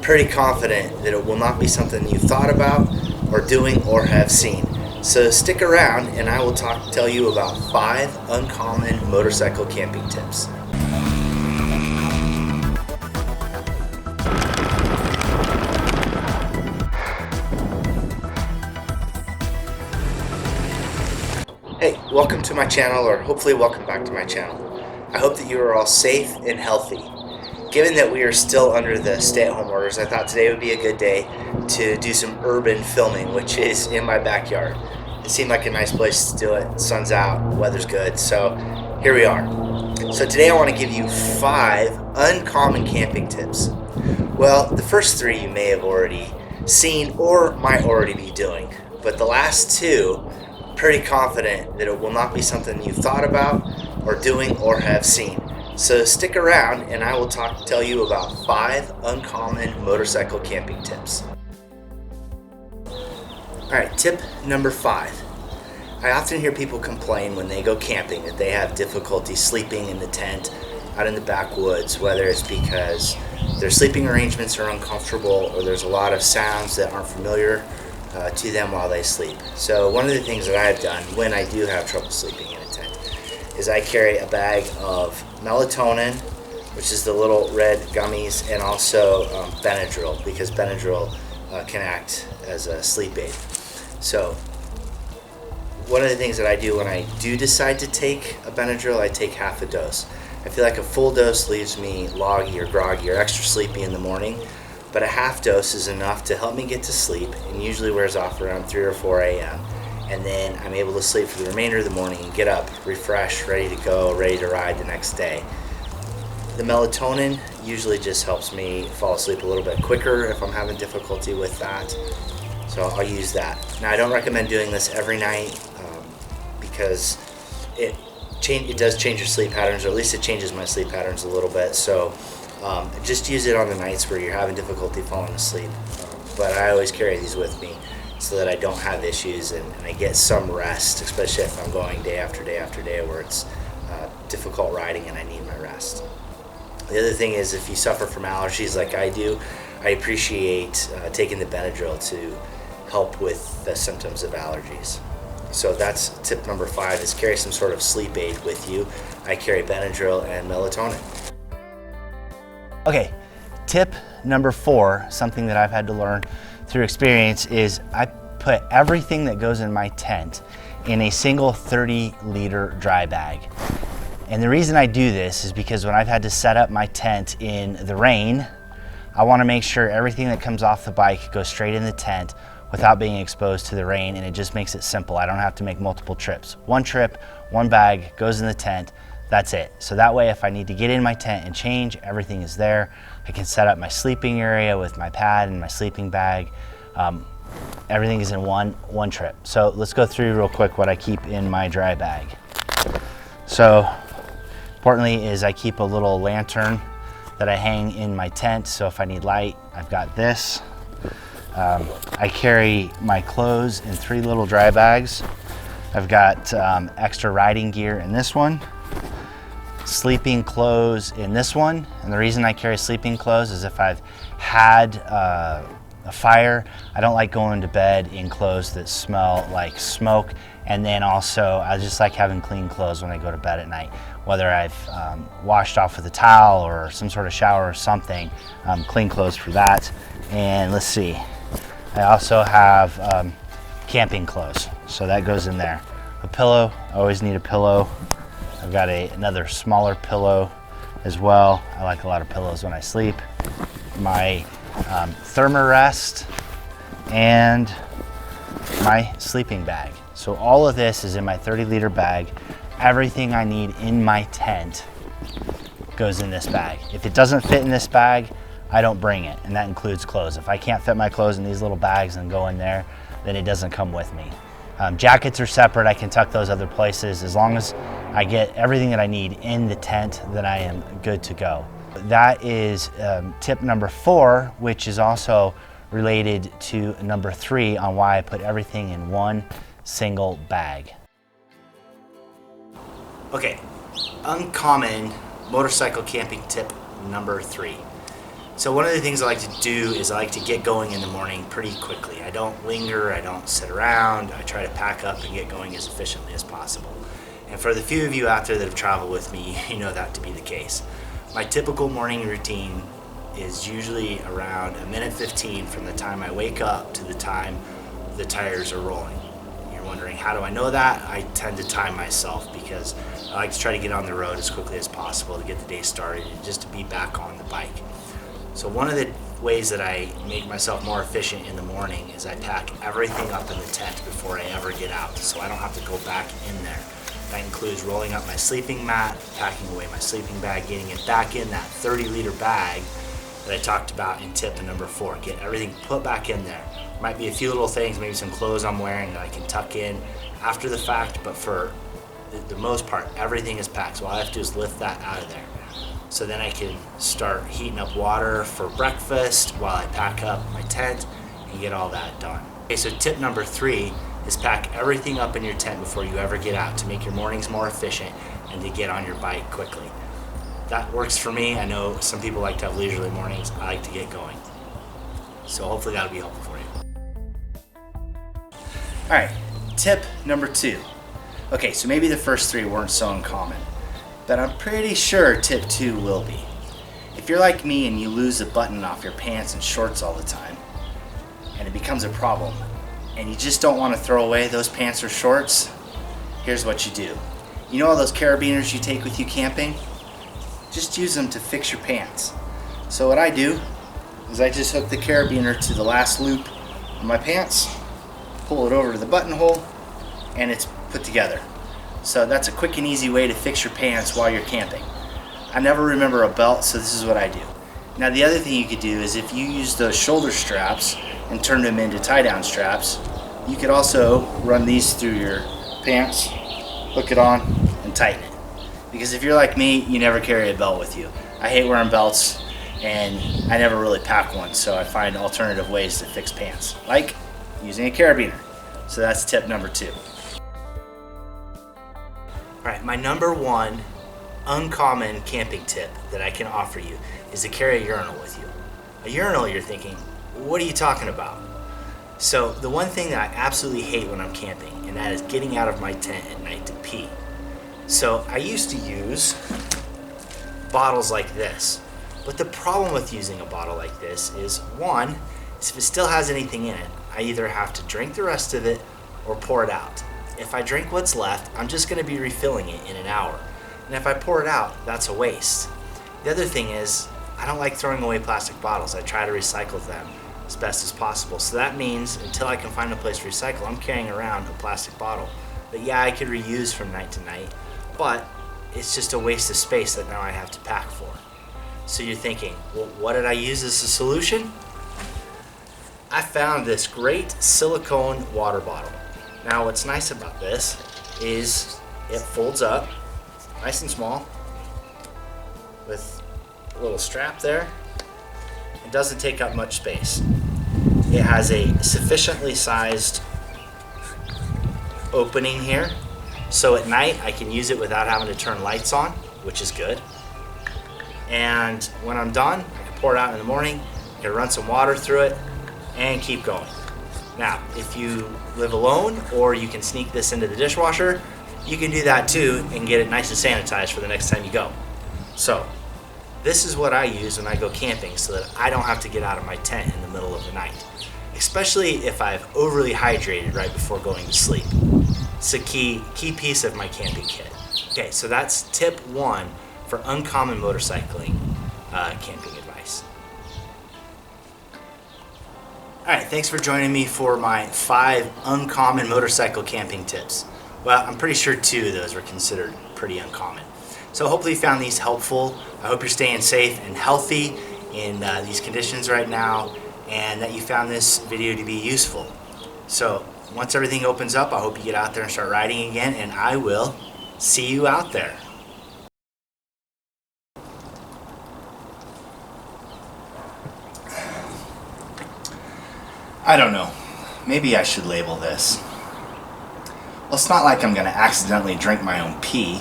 pretty confident that it will not be something you've thought about or doing or have seen. So stick around and I will tell you about 5 uncommon motorcycle camping tips. Hey, welcome to my channel, or hopefully welcome back to my channel. I hope that you are all safe and healthy. Given that we are still under the stay-at-home orders, I thought today would be a good day to do some urban filming, which is in my backyard. It seemed like a nice place to do it. Sun's out, weather's good, so here we are. So today I want to give you 5 uncommon camping tips. Well, the first 3 you may have already seen or might already be doing, but the last 2, pretty confident that it will not be something you've thought about or doing or have seen. So stick around and I will tell you about 5 uncommon motorcycle camping tips. Alright, tip number 5. I often hear people complain when they go camping that they have difficulty sleeping in the tent out in the backwoods, whether it's because their sleeping arrangements are uncomfortable or there's a lot of sounds that aren't familiar to them while they sleep. So one of the things that I've done when I do have trouble sleeping in a tent is I carry a bag of melatonin, which is the little red gummies, and also Benadryl, because Benadryl can act as a sleep aid. So one of the things that I do when I do decide to take a Benadryl, I take half a dose. I feel like a full dose leaves me loggy or groggy or extra sleepy in the morning, but a half dose is enough to help me get to sleep, and usually wears off around 3 or 4 a.m. And then I'm able to sleep for the remainder of the morning and get up refreshed, ready to go, ready to ride the next day. The melatonin usually just helps me fall asleep a little bit quicker if I'm having difficulty with that. So I'll use that. Now I don't recommend doing this every night because it does change your sleep patterns, or at least it changes my sleep patterns a little bit. So just use it on the nights where you're having difficulty falling asleep. But I always carry these with me so that I don't have issues and I get some rest, especially if I'm going day after day after day where it's difficult riding and I need my rest. The other thing is, if you suffer from allergies like I do, I appreciate taking the Benadryl to help with the symptoms of allergies. So that's tip number 5, is carry some sort of sleep aid with you. I carry Benadryl and melatonin. Okay, tip number 4, something that I've had to learn through experience, is I put everything that goes in my tent in a single 30-liter dry bag. And the reason I do this is because when I've had to set up my tent in the rain, I want to make sure everything that comes off the bike goes straight in the tent without being exposed to the rain, and it just makes it simple. I don't have to make multiple trips. One trip, one bag goes in the tent, that's it. So that way, if I need to get in my tent and change, everything is there. I can set up my sleeping area with my pad and my sleeping bag. Everything is in one trip. So let's go through real quick what I keep in my dry bag. So importantly is I keep a little lantern that I hang in my tent, so if I need light, I've got this. I carry my clothes in 3 little dry bags. I've got extra riding gear in this one, sleeping clothes in this one, and the reason I carry sleeping clothes is if I've had a fire, I don't like going to bed in clothes that smell like smoke, and then also I just like having clean clothes when I go to bed at night, whether I've washed off with a towel or some sort of shower or something. Clean clothes for that. And let's see, I also have camping clothes, so that goes in there. A pillow, I always need a pillow. I've got another smaller pillow as well. I like a lot of pillows when I sleep. My thermarest and my sleeping bag. So all of this is in my 30-liter bag. Everything I need in my tent goes in this bag. If it doesn't fit in this bag, I don't bring it, and that includes clothes. If I can't fit my clothes in these little bags and go in there, then it doesn't come with me. Jackets are separate. I can tuck those other places. As long as I get everything that I need in the tent, then I am good to go. That is tip number 4, which is also related to number 3 on why I put everything in one single bag. Okay, uncommon motorcycle camping tip number 3. So one of the things I like to do is I like to get going in the morning pretty quickly. I don't linger, I don't sit around, I try to pack up and get going as efficiently as possible. And for the few of you out there that have traveled with me, you know that to be the case. My typical morning routine is usually around a minute 15 from the time I wake up to the time the tires are rolling. You're wondering, how do I know that? I tend to time myself because I like to try to get on the road as quickly as possible to get the day started and just to be back on the bike. So one of the ways that I make myself more efficient in the morning is I pack everything up in the tent before I ever get out, so I don't have to go back in there. That includes rolling up my sleeping mat, packing away my sleeping bag, getting it back in that 30-liter bag that I talked about in tip number 4. Get everything put back in there. Might be a few little things, maybe some clothes I'm wearing that I can tuck in after the fact, but for the most part, everything is packed, so all I have to do is lift that out of there. So then I can start heating up water for breakfast while I pack up my tent and get all that done. Okay, so tip number 3 is pack everything up in your tent before you ever get out to make your mornings more efficient and to get on your bike quickly. That works for me. I know some people like to have leisurely mornings. I like to get going. So hopefully that'll be helpful for you. All right, tip number 2. Okay, so maybe the first 3 weren't so uncommon, but I'm pretty sure tip 2 will be. If you're like me and you lose a button off your pants and shorts all the time, and it becomes a problem, and you just don't want to throw away those pants or shorts, here's what you do. You know all those carabiners you take with you camping? Just use them to fix your pants. So what I do is I just hook the carabiner to the last loop of my pants, pull it over to the buttonhole, and it's put together. So that's a quick and easy way to fix your pants while you're camping. I never remember a belt, so this is what I do. Now the other thing you could do is if you use those shoulder straps and turn them into tie-down straps, you could also run these through your pants, hook it on, and tighten it. Because if you're like me, you never carry a belt with you. I hate wearing belts, and I never really pack one, so I find alternative ways to fix pants, like using a carabiner. So that's tip number 2. All right, my number 1 uncommon camping tip that I can offer you is to carry a urinal with you. A urinal, you're thinking, what are you talking about? So the one thing that I absolutely hate when I'm camping, and that is getting out of my tent at night to pee. So I used to use bottles like this, but the problem with using a bottle like this is, one, is if it still has anything in it, I either have to drink the rest of it or pour it out. If I drink what's left, I'm just going to be refilling it in an hour. And if I pour it out, that's a waste. The other thing is, I don't like throwing away plastic bottles. I try to recycle them as best as possible. So that means until I can find a place to recycle, I'm carrying around a plastic bottle that, yeah, I could reuse from night to night, but it's just a waste of space that now I have to pack for. So you're thinking, well, what did I use as a solution? I found this great silicone water bottle. Now what's nice about this is it folds up nice and small with a little strap there. It doesn't take up much space. It has a sufficiently sized opening here, so at night I can use it without having to turn lights on, which is good. And when I'm done, I can pour it out in the morning, I can run some water through it, and keep going. Now, if you live alone or you can sneak this into the dishwasher, you can do that too and get it nice and sanitized for the next time you go. So, this is what I use when I go camping so that I don't have to get out of my tent in the middle of the night, especially if I've overly hydrated right before going to sleep. It's a key piece of my camping kit. Okay, so that's tip 1 for uncommon motorcycling camping advice. All right, thanks for joining me for my 5 uncommon motorcycle camping tips. Well, I'm pretty sure 2 of those were considered pretty uncommon. So hopefully you found these helpful. I hope you're staying safe and healthy in these conditions right now, and that you found this video to be useful. So once everything opens up, I hope you get out there and start riding again, and I will see you out there. I don't know. Maybe I should label this. Well, it's not like I'm going to accidentally drink my own pee.